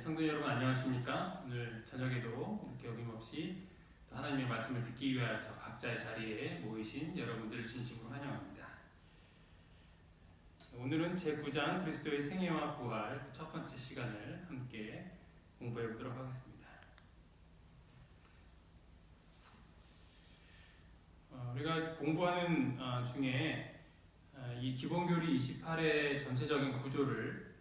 성도 여러분 안녕하십니까? 오늘 저녁에도 이렇게 어김없이 또 하나님의 말씀을 듣기 위해서 각자의 자리에 모이신 여러분들을 진심으로 환영합니다. 오늘은 제9장 그리스도의 생애와 부활 첫 번째 시간을 함께 공부해 보도록 하겠습니다. 우리가 공부하는 중에 이 기본교리 28의 전체적인 구조를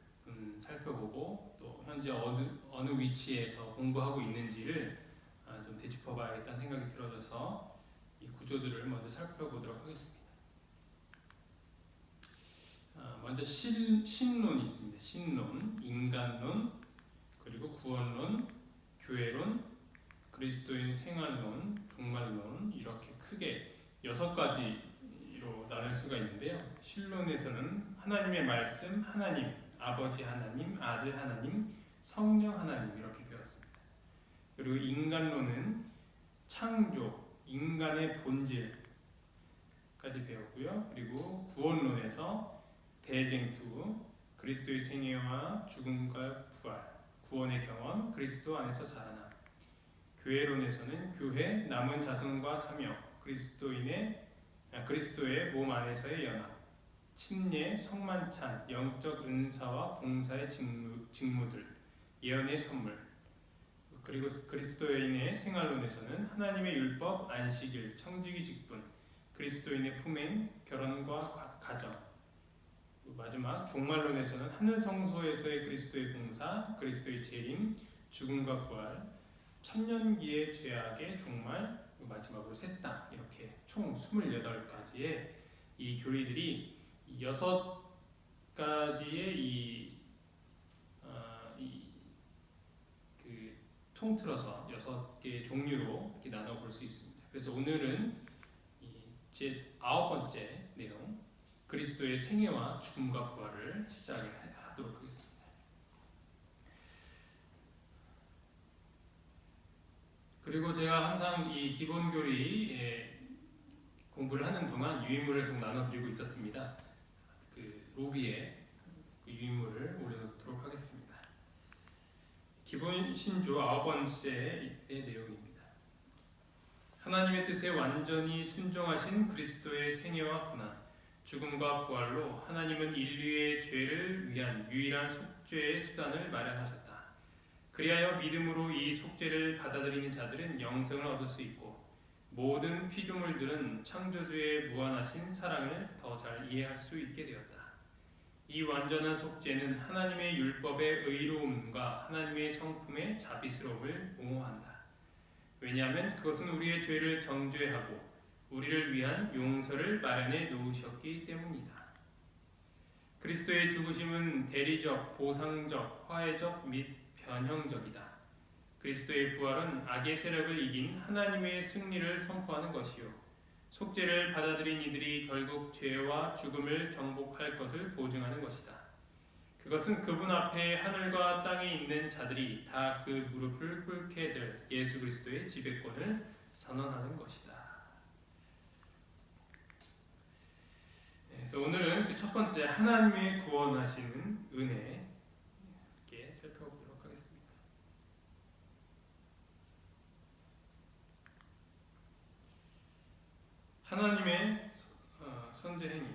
살펴보고 또 현재 어느 위치에서 공부하고 있는지를 좀 되짚어봐야겠다는 생각이 들어져서 이 구조들을 먼저 살펴보도록 하겠습니다. 먼저 신론이 있습니다. 신론, 인간론, 그리고 구원론, 교회론, 그리스도인 생활론, 종말론 이렇게 크게 6가지로 나눌 수가 있는데요. 신론에서는 하나님의 말씀, 하나님, 아버지 하나님, 아들 하나님, 성령 하나님 이렇게 배웠습니다. 그리고 인간론은 창조, 인간의 본질까지 배웠고요. 그리고 구원론에서 대쟁투, 그리스도의 생애와 죽음과 부활, 구원의 경험, 그리스도 안에서 자라남. 교회론에서는 교회, 남은 자손과 사명, 그리스도의 몸 안에서의 연합, 침례, 성만찬, 영적 은사와 봉사의 직무들, 예언의 선물. 그리고 그리스도인의 생활론에서는 하나님의 율법, 안식일, 청지기 직분, 그리스도인의 품행, 결혼과 가정. 마지막 종말론에서는 하늘 성소에서의 그리스도의 봉사, 그리스도의 재림, 죽음과 부활, 천년기의 죄악의 종말, 마지막으로 셋다 이렇게 총 28가지의 이 교리들이 6가지의 통틀어서 6개의 종류로 이렇게 나눠볼 수 있습니다. 그래서 오늘은 제 9번째 내용, 그리스도의 생애와 죽음과 부활을 시작하도록 하겠습니다. 그리고 제가 항상 이 기본교리 공부를 하는 동안 유인물을 좀 나눠드리고 있었습니다. 로비에 그 유인물을 올려놓도록 하겠습니다. 기본 신조 9번째의 내용입니다. 하나님의 뜻에 완전히 순종하신 그리스도의 생애와 고난, 죽음과 부활로 하나님은 인류의 죄를 위한 유일한 속죄의 수단을 마련하셨다. 그리하여 믿음으로 이 속죄를 받아들이는 자들은 영생을 얻을 수 있고 모든 피조물들은 창조주의 무한하신 사랑을 더 잘 이해할 수 있게 되었다. 이 완전한 속죄는 하나님의 율법의 의로움과 하나님의 성품의 자비스러움을 옹호한다. 왜냐하면 그것은 우리의 죄를 정죄하고 우리를 위한 용서를 마련해 놓으셨기 때문이다. 그리스도의 죽으심은 대리적, 보상적, 화해적 및 변형적이다. 그리스도의 부활은 악의 세력을 이긴 하나님의 승리를 선포하는 것이요 속죄를 받아들인 이들이 결국 죄와 죽음을 정복할 것을 보증하는 것이다. 그것은 그분 앞에 하늘과 땅에 있는 자들이 다 그 무릎을 꿇게 될 예수 그리스도의 지배권을 선언하는 것이다. 그래서 오늘은 첫 번째 하나님의 구원하시는 은혜 이렇게 살펴보도록 하겠습니다. 하나님의 선제 행위.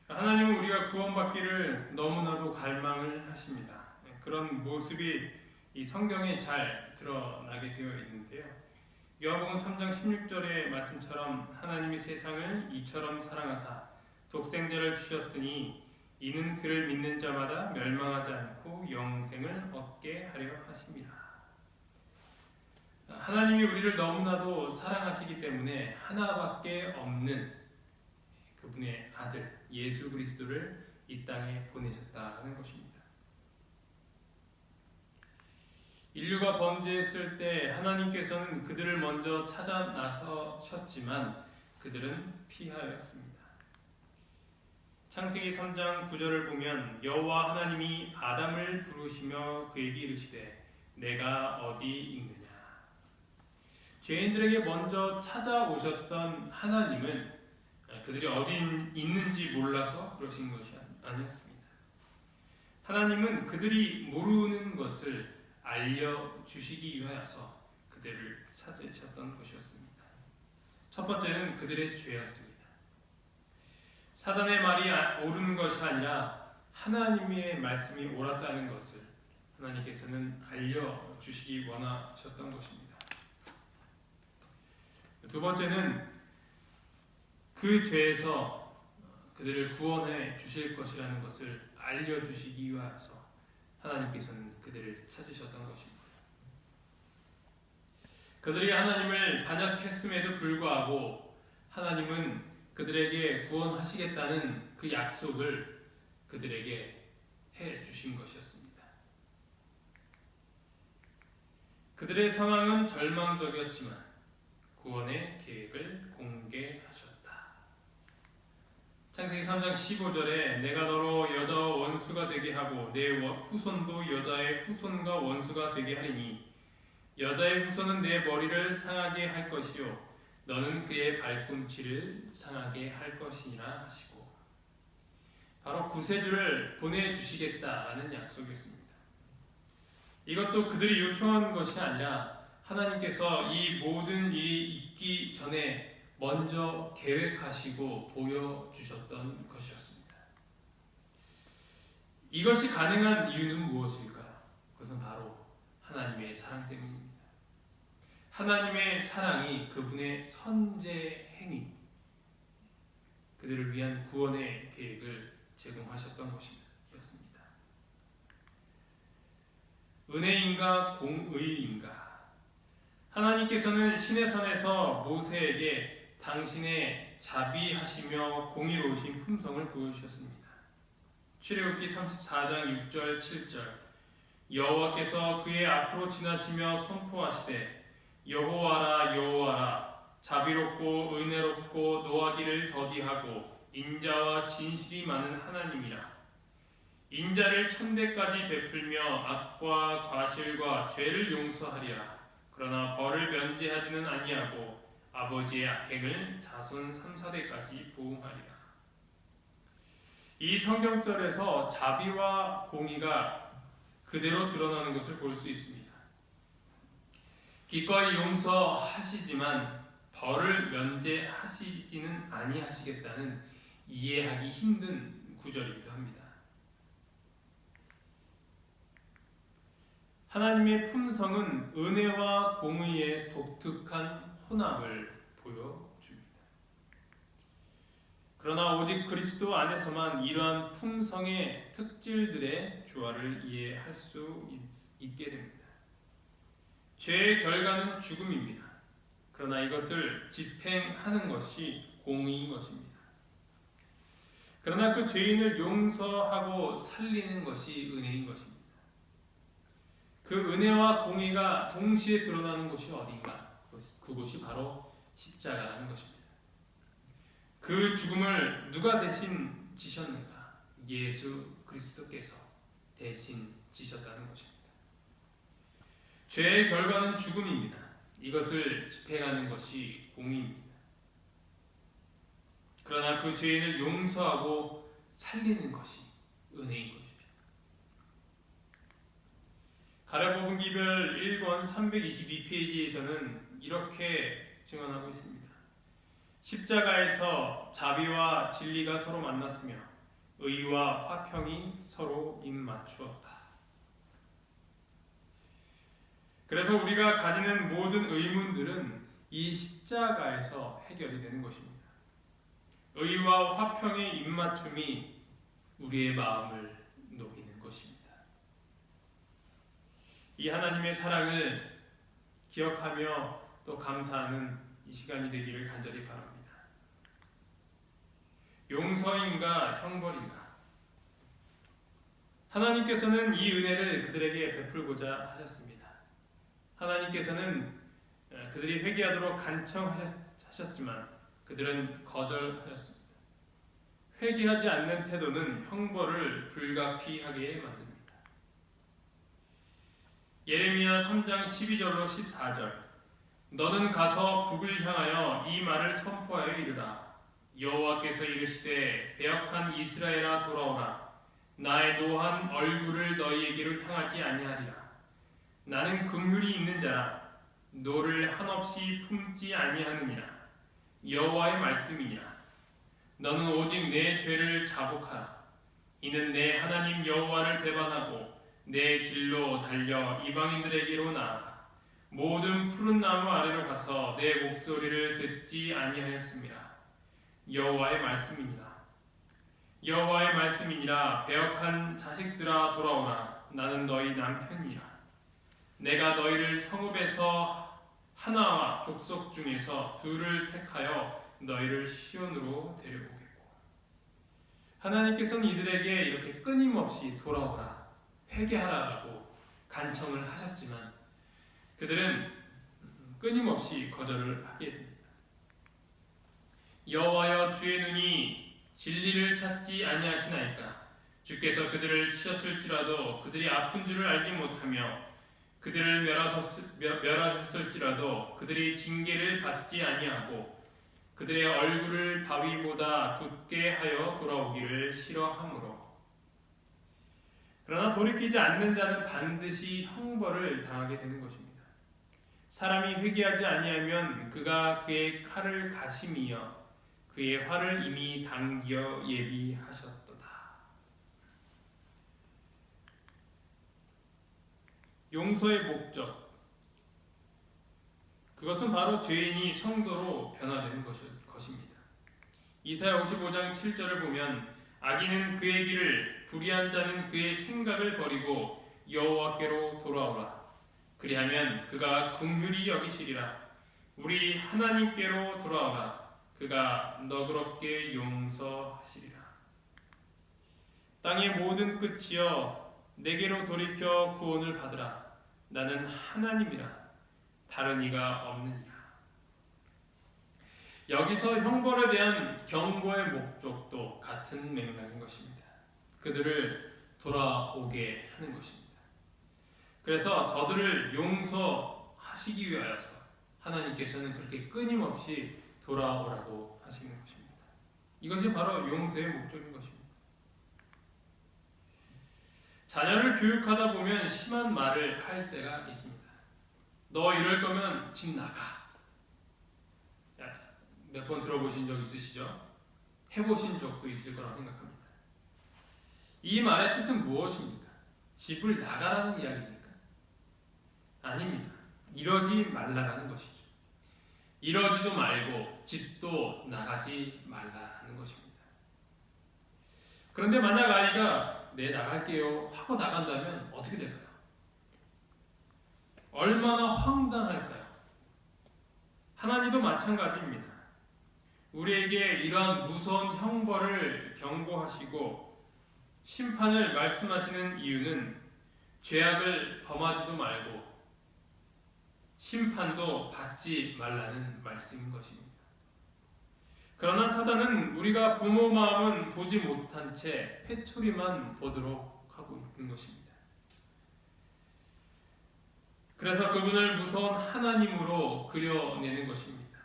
하나님은 우리가 구원받기를 너무나도 갈망을 하십니다. 그런 모습이 이 성경에 잘 드러나게 되어 있는데요. 요한복음 3장 16절의 말씀처럼 하나님이 세상을 이처럼 사랑하사 독생자를 주셨으니 이는 그를 믿는 자마다 멸망하지 않고 영생을 얻게 하려 하심이라. 하나님이 우리를 너무나도 사랑하시기 때문에 하나밖에 없는 그분의 아들 예수 그리스도를 이 땅에 보내셨다는 것입니다. 인류가 범죄했을 때 하나님께서는 그들을 먼저 찾아 나서셨지만 그들은 피하였습니다. 창세기 3장 9절을 보면 여호와 하나님이 아담을 부르시며 그에게 이르시되 내가 어디 있느냐. 죄인들에게 먼저 찾아오셨던 하나님은 그들이 어디 있는지 몰라서 그러신 것이 아니었습니다. 하나님은 그들이 모르는 것을 알려주시기 위하여서 그들을 찾으셨던 것이었습니다. 첫 번째는 그들의 죄였습니다. 사단의 말이 옳은 것이 아니라 하나님의 말씀이 옳았다는 것을 하나님께서는 알려주시기 원하셨던 것입니다. 두 번째는 그 죄에서 그들을 구원해 주실 것이라는 것을 알려주시기 위하여서 하나님께서는 그들을 찾으셨던 것입니다. 그들이 하나님을 반역했음에도 불구하고 하나님은 그들에게 구원하시겠다는 그 약속을 그들에게 해 주신 것이었습니다. 그들의 상황은 절망적이었지만 구원의 계획을 공개하셨다. 창세기 3장 15절에 내가 너로 여자와 원수가 되게 하고 내 후손도 여자의 후손과 원수가 되게 하리니 여자의 후손은 내 머리를 상하게 할 것이요 너는 그의 발꿈치를 상하게 할 것이니라 하시고 바로 구세주를 보내주시겠다라는 약속이었습니다. 이것도 그들이 요청한 것이 아니라 하나님께서 이 모든 일이 있기 전에 먼저 계획하시고 보여주셨던 것이었습니다. 이것이 가능한 이유는 무엇일까요? 그것은 바로 하나님의 사랑 때문입니다. 하나님의 사랑이 그분의 선제 행위, 그들을 위한 구원의 계획을 제공하셨던 것이었습니다. 은혜인가 공의인가? 하나님께서는 시내산에서 모세에게 당신의 자비하시며 공의로우신 품성을 보여주셨습니다. 출애굽기 34장 6절 7절 여호와께서 그의 앞으로 지나시며 선포하시되 여호와라 여호와라 자비롭고 은혜롭고 노하기를 더디하고 인자와 진실이 많은 하나님이라. 인자를 천대까지 베풀며 악과 과실과 죄를 용서하리라. 그러나 벌을 면제하지는 아니하고 아버지의 악행을 자손 3, 4대까지 보응하리라. 이 성경절에서 자비와 공의가 그대로 드러나는 것을 볼 수 있습니다. 기꺼이 용서하시지만 벌을 면제하시지는 아니하시겠다는 이해하기 힘든 구절이기도 합니다. 하나님의 품성은 은혜와 공의의 독특한 혼합을 보여줍니다. 그러나 오직 그리스도 안에서만 이러한 품성의 특질들의 조화를 이해할 수 있게 됩니다. 죄의 결과는 죽음입니다. 그러나 이것을 집행하는 것이 공의인 것입니다. 그러나 그 죄인을 용서하고 살리는 것이 은혜인 것입니다. 그 은혜와 공의가 동시에 드러나는 곳이 어딘가? 그곳이 바로 십자가라는 것입니다. 그 죽음을 누가 대신 지셨는가? 예수 그리스도께서 대신 지셨다는 것입니다. 죄의 결과는 죽음입니다. 이것을 집행하는 것이 공의입니다. 그러나 그 죄인을 용서하고 살리는 것이 은혜인 것입니다. 가랴복음기별 1권 322페이지에서는 이렇게 증언하고 있습니다. 십자가에서 자비와 진리가 서로 만났으며 의와 화평이 서로 입맞추었다. 그래서 우리가 가지는 모든 의문들은 이 십자가에서 해결이 되는 것입니다. 의와 화평의 입맞춤이 우리의 마음을 녹이는 것입니다. 이 하나님의 사랑을 기억하며 또 감사하는 이 시간이 되기를 간절히 바랍니다. 용서인가 형벌인가? 하나님께서는 이 은혜를 그들에게 베풀고자 하셨습니다. 하나님께서는 그들이 회개하도록 간청하셨지만 그들은 거절하였습니다. 회개하지 않는 태도는 형벌을 불가피하게 만듭니다. 예레미야 3장 12절로 14절 너는 가서 북을 향하여 이 말을 선포하여 이르라. 여호와께서 이르시되 배역한 이스라엘아, 돌아오라. 나의 노한 얼굴을 너희에게로 향하지 아니하리라. 너희는 내 백성이요 내 소유된 백성이라. 너희는 내 백성이요 내 하나님이라. 너희는 내 백성이요 내 하나님이라. 너희는 내 백성이요 내 하나님이라. 너희는 내 백성이요 내 하나님이라. 나는 긍휼이 있는 자라. 노를 한없이 품지 아니하느니라. 여호와의 말씀이니라. 너는 오직 내 죄를 자복하라. 이는 내 하나님 여호와를 배반하고 내 길로 달려 이방인들에게로 나아가 모든 푸른 나무 아래로 가서 내 목소리를 듣지 아니하였습니다. 여호와의 말씀이니라. 여호와의 말씀이니라. 배역한 자식들아 돌아오라. 나는 너희 남편이라. 내가 너희를 성읍에서 하나와 족속 중에서 둘을 택하여 너희를 시온으로 데려오겠고. 하나님께서는 이들에게 이렇게 끊임없이 돌아오라, 회개하라라고 간청을 하셨지만 그들은 끊임없이 거절을 하게 됩니다. 여호와여, 주의 눈이 진리를 찾지 아니하시나이까? 주께서 그들을 치셨을지라도 그들이 아픈 줄을 알지 못하며 그들을 멸하셨을지라도 그들이 징계를 받지 아니하고 그들의 얼굴을 바위보다 굳게 하여 돌아오기를 싫어하므로. 그러나 돌이키지 않는 자는 반드시 형벌을 당하게 되는 것입니다. 사람이 회개하지 아니하면 그가 그의 칼을 가심이여 그의 활을 이미 당겨 예비하셨도다. 용서의 목적, 그것은 바로 죄인이 성도로 변화되는 것입니다. 이사야 55장 7절을 보면 악인은 그의 길을, 불의한 자는 그의 생각을 버리고 여호와께로 돌아오라. 그리하면 그가 긍휼히 여기시리라. 우리 하나님께로 돌아오라. 그가 너그럽게 용서하시리라. 땅의 모든 끝이여, 내게로 돌이켜 구원을 받으라. 나는 하나님이라. 다른 이가 없느니라. 여기서 형벌에 대한 경고의 목적도 같은 맥락인 것입니다. 그들을 돌아오게 하는 것입니다. 그래서 저들을 용서하시기 위하여서 하나님께서는 그렇게 끊임없이 돌아오라고 하시는 것입니다. 이것이 바로 용서의 목적인 것입니다. 자녀를 교육하다 보면 심한 말을 할 때가 있습니다. 너 이럴 거면 집 나가. 몇 번 들어보신 적 있으시죠? 해보신 적도 있을 거라고 생각합니다. 이 말의 뜻은 무엇입니까? 집을 나가라는 이야기입니까? 아닙니다. 이러지 말라라는 것이죠. 이러지도 말고 집도 나가지 말라라는 것입니다. 그런데 만약 아이가 네, 나갈게요 하고 나간다면 어떻게 될까요? 얼마나 황당할까요? 하나님도 마찬가지입니다. 우리에게 이러한 무서운 형벌을 경고하시고 심판을 말씀하시는 이유는 죄악을 범하지도 말고 심판도 받지 말라는 말씀인 것입니다. 그러나 사단은 우리가 부모 마음은 보지 못한 채 회초리만 보도록 하고 있는 것입니다. 그래서 그분을 무서운 하나님으로 그려내는 것입니다.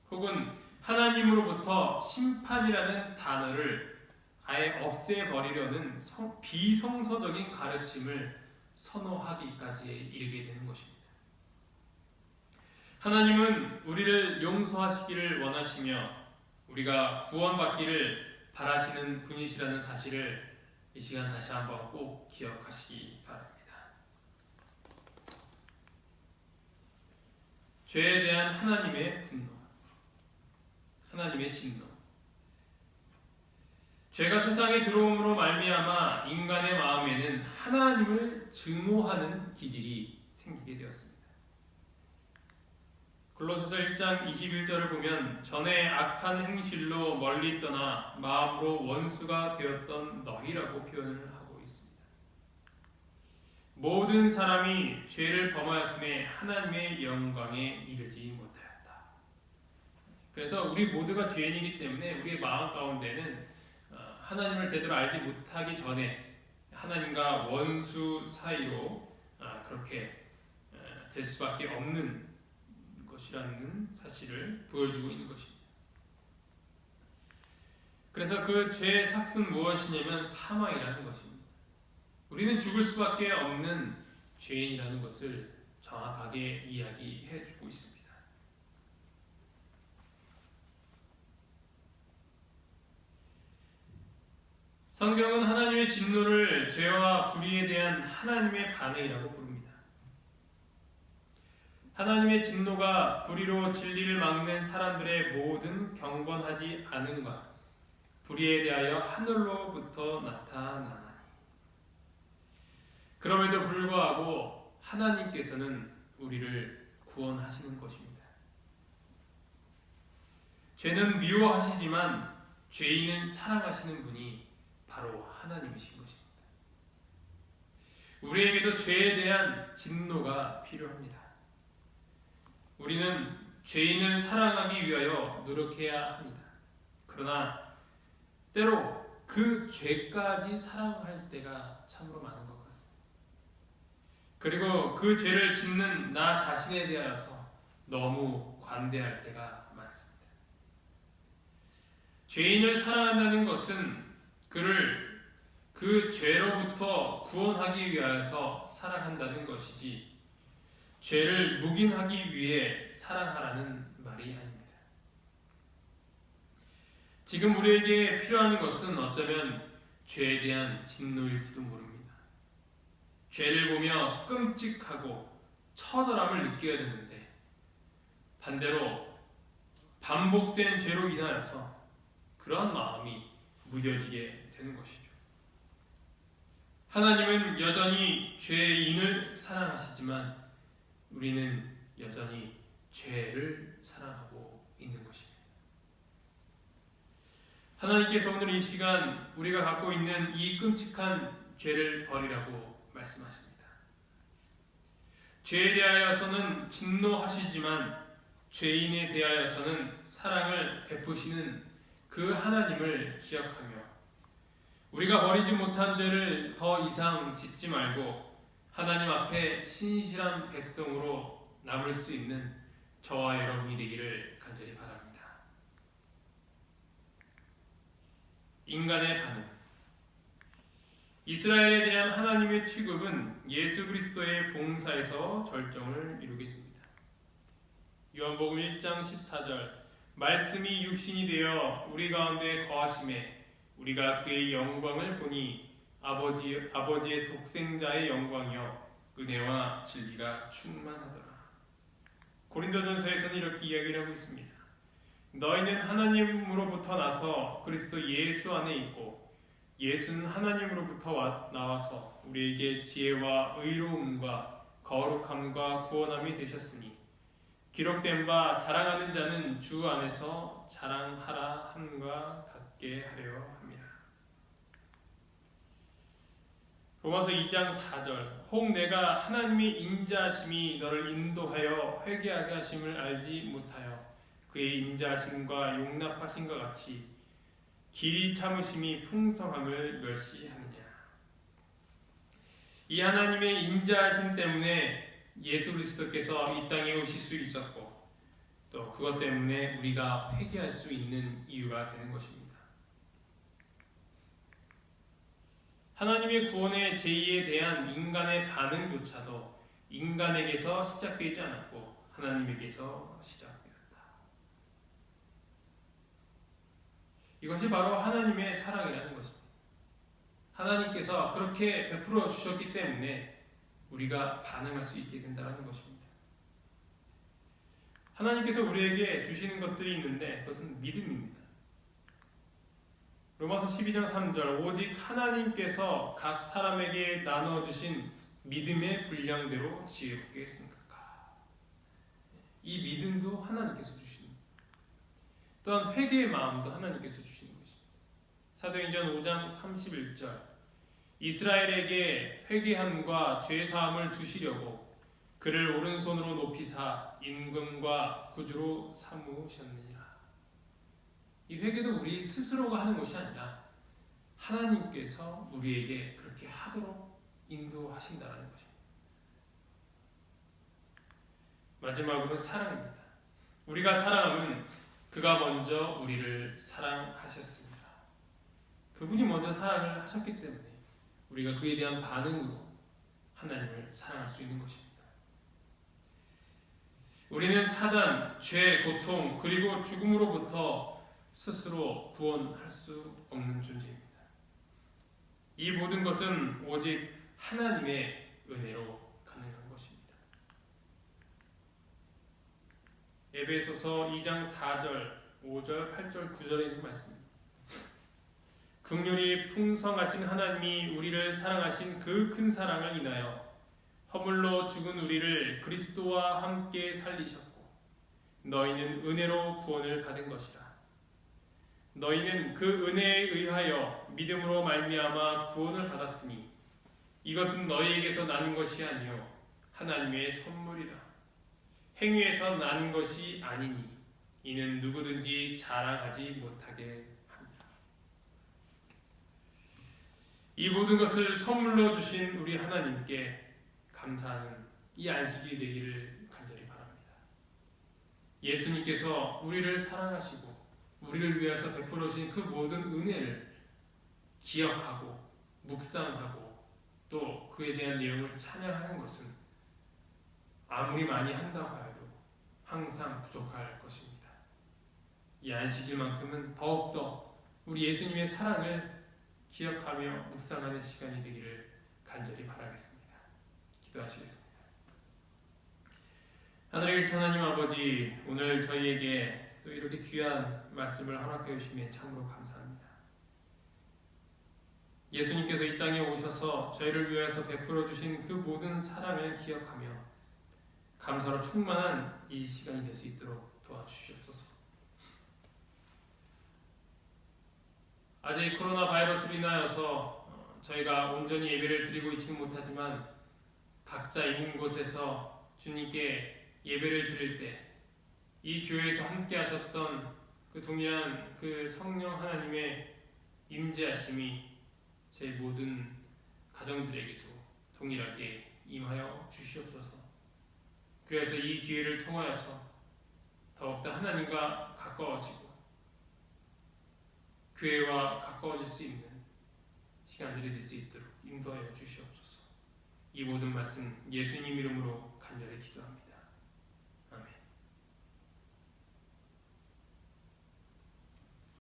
혹은 하나님으로부터 심판이라는 단어를 아예 없애버리려는 비성서적인 가르침을 선호하기까지 이르게 되는 것입니다. 하나님은 우리를 용서하시기를 원하시며 우리가 구원받기를 바라시는 분이시라는 사실을 이 시간 다시 한번 꼭 기억하시기 바랍니다. 죄에 대한 하나님의 분노, 하나님의 진노. 죄가 세상에 들어옴으로 말미암아 인간의 마음에는 하나님을 증오하는 기질이 생기게 되었습니다. 골로새서 1장 21절을 보면 전에 악한 행실로 멀리 떠나 마음으로 원수가 되었던 너희라고 표현을 하고 있습니다. 모든 사람이 죄를 범하였음에 하나님의 영광에 이르지 못하였다. 그래서 우리 모두가 죄인이기 때문에 우리의 마음 가운데는 하나님을 제대로 알지 못하기 전에 하나님과 원수 사이로 그렇게 될 수밖에 없는 것이라는 사실을 보여주고 있는 것입니다. 그래서 그 죄의 삭은 무엇이냐면 사망이라는 것입니다. 우리는 죽을 수밖에 없는 죄인이라는 것을 정확하게 이야기해 주고 있습니다. 성경은 하나님의 진노를 죄와 불의에 대한 하나님의 반응이라고 부릅니다. 하나님의 진노가 불의로 진리를 막는 사람들의 모든 경건하지 않음과 불의에 대하여 하늘로부터 나타나나니, 그럼에도 불구하고 하나님께서는 우리를 구원하시는 것입니다. 죄는 미워하시지만 죄인은 사랑하시는 분이 바로 하나님이신 것입니다. 우리에게도 죄에 대한 진노가 필요합니다. 우리는 죄인을 사랑하기 위하여 노력해야 합니다. 그러나 때로 그 죄까지 사랑할 때가 참으로 많은 것 같습니다. 그리고 그 죄를 짓는 나 자신에 대하여서 너무 관대할 때가 많습니다. 죄인을 사랑한다는 것은 그를 그 죄로부터 구원하기 위하여서 사랑한다는 것이지, 죄를 묵인하기 위해 사랑하라는 말이 아닙니다. 지금 우리에게 필요한 것은 어쩌면 죄에 대한 진노일지도 모릅니다. 죄를 보며 끔찍하고 처절함을 느껴야 되는데, 반대로 반복된 죄로 인하여서 그러한 마음이 무뎌지게 되는 것이죠. 하나님은 여전히 죄인을 사랑하시지만 우리는 여전히 죄를 사랑하고 있는 것입니다. 하나님께서 오늘 이 시간 우리가 갖고 있는 이 끔찍한 죄를 버리라고 말씀하십니다. 죄에 대하여서는 진노하시지만 죄인에 대하여서는 사랑을 베푸시는 그 하나님을 기억하며, 우리가 버리지 못한 죄를 더 이상 짓지 말고 하나님 앞에 신실한 백성으로 남을 수 있는 저와 여러분이 되기를 간절히 바랍니다. 인간의 반응. 이스라엘에 대한 하나님의 취급은 예수 그리스도의 봉사에서 절정을 이루게 됩니다. 요한복음 1장 14절, 말씀이 육신이 되어 우리 가운데 거하심에 우리가 그의 영광을 보니 아버지의 독생자의 영광이요 은혜와 진리가 충만하더라. 고린도전서에서는 이렇게 이야기를 하고 있습니다. 너희는 하나님으로부터 나서 그리스도 예수 안에 있고 예수는 하나님으로부터 나와서 우리에게 지혜와 의로움과 거룩함과 구원함이 되셨으니, 기록된 바 자랑하는 자는 주 안에서 자랑하라 함과 같게 하려 함이라. 로마서 2장 4절, 혹 내가 하나님의 인자하심이 너를 인도하여 회개하게 하심을 알지 못하여 그의 인자하심과 용납하심과 같이 길이 참으심이 풍성함을 멸시하느냐. 이 하나님의 인자하심 때문에 예수 그리스도께서 이 땅에 오실 수 있었고, 또 그것 때문에 우리가 회개할 수 있는 이유가 되는 것입니다. 하나님의 구원의 제의에 대한 인간의 반응조차도 인간에게서 시작되지 않았고 하나님에게서 시작되었다. 이것이 바로 하나님의 사랑이라는 것입니다. 하나님께서 그렇게 베풀어 주셨기 때문에 우리가 반응할 수 있게 된다는 것입니다. 하나님께서 우리에게 주시는 것들이 있는데 그것은 믿음입니다. 로마서 12장 3절, 오직 하나님께서 각 사람에게 나눠주신 믿음의 분량대로 지혜롭게 생각하라. 이 믿음도 하나님께서 주시는, 또한 회개의 마음도 하나님께서 주시는 것입니다. 사도행전 5장 31절, 이스라엘에게 회개함과 죄사함을 주시려고 그를 오른손으로 높이사 임금과 구주로 삼으셨느니라. 이 회개도 우리 스스로가 하는 것이 아니라 하나님께서 우리에게 그렇게 하도록 인도하신다는 것입니다. 마지막으로 사랑입니다. 우리가 사랑하면 그가 먼저 우리를 사랑하셨습니다. 그분이 먼저 사랑을 하셨기 때문에 우리가 그에 대한 반응으로 하나님을 사랑할 수 있는 것입니다. 우리는 사단, 죄, 고통, 그리고 죽음으로부터 스스로 구원할 수 없는 존재입니다. 이 모든 것은 오직 하나님의 은혜로 가능한 것입니다. 에베소서 2장 4절, 5절, 8절, 9절에 있는 말씀입니다. 긍휼이 풍성하신 하나님이 우리를 사랑하신 그 큰 사랑을 인하여 허물로 죽은 우리를 그리스도와 함께 살리셨고 너희는 은혜로 구원을 받은 것이라. 너희는 그 은혜에 의하여 믿음으로 말미암아 구원을 받았으니 이것은 너희에게서 난 것이 아니요 하나님의 선물이라. 행위에서 난 것이 아니니 이는 누구든지 자랑하지 못하게 합니다. 이 모든 것을 선물로 주신 우리 하나님께 감사하는 이 안식일이 되기를 간절히 바랍니다. 예수님께서 우리를 사랑하시고 우리를 위해서 베풀어 주신 그 모든 은혜를 기억하고 묵상하고 또 그에 대한 내용을 찬양하는 것은 아무리 많이 한다고 해도 항상 부족할 것입니다. 이 안식일만큼은 더욱더 우리 예수님의 사랑을 기억하며 묵상하는 시간이 되기를 간절히 바라겠습니다. 기도하시겠습니다. 하늘에 계신 하나님 아버지, 오늘 저희에게 또 이렇게 귀한 말씀을 허락해 주시며 참으로 감사합니다. 예수님께서 이 땅에 오셔서 저희를 위해서 베풀어 주신 그 모든 사랑을 기억하며 감사로 충만한 이 시간이 될 수 있도록 도와주시옵소서. 아직 코로나 바이러스로 인하여서 저희가 온전히 예배를 드리고 있지는 못하지만 각자 있는 곳에서 주님께 예배를 드릴 때 이 교회에서 함께 하셨던 그 동일한 그 성령 하나님의 임재하심이 제 모든 가정들에게도 동일하게 임하여 주시옵소서. 그래서 이 기회를 통하여서 더욱더 하나님과 가까워지고 교회와 가까워질 수 있는 시간들이 될 수 있도록 인도하여 주시옵소서. 이 모든 말씀 예수님 이름으로 간절히 기도합니다.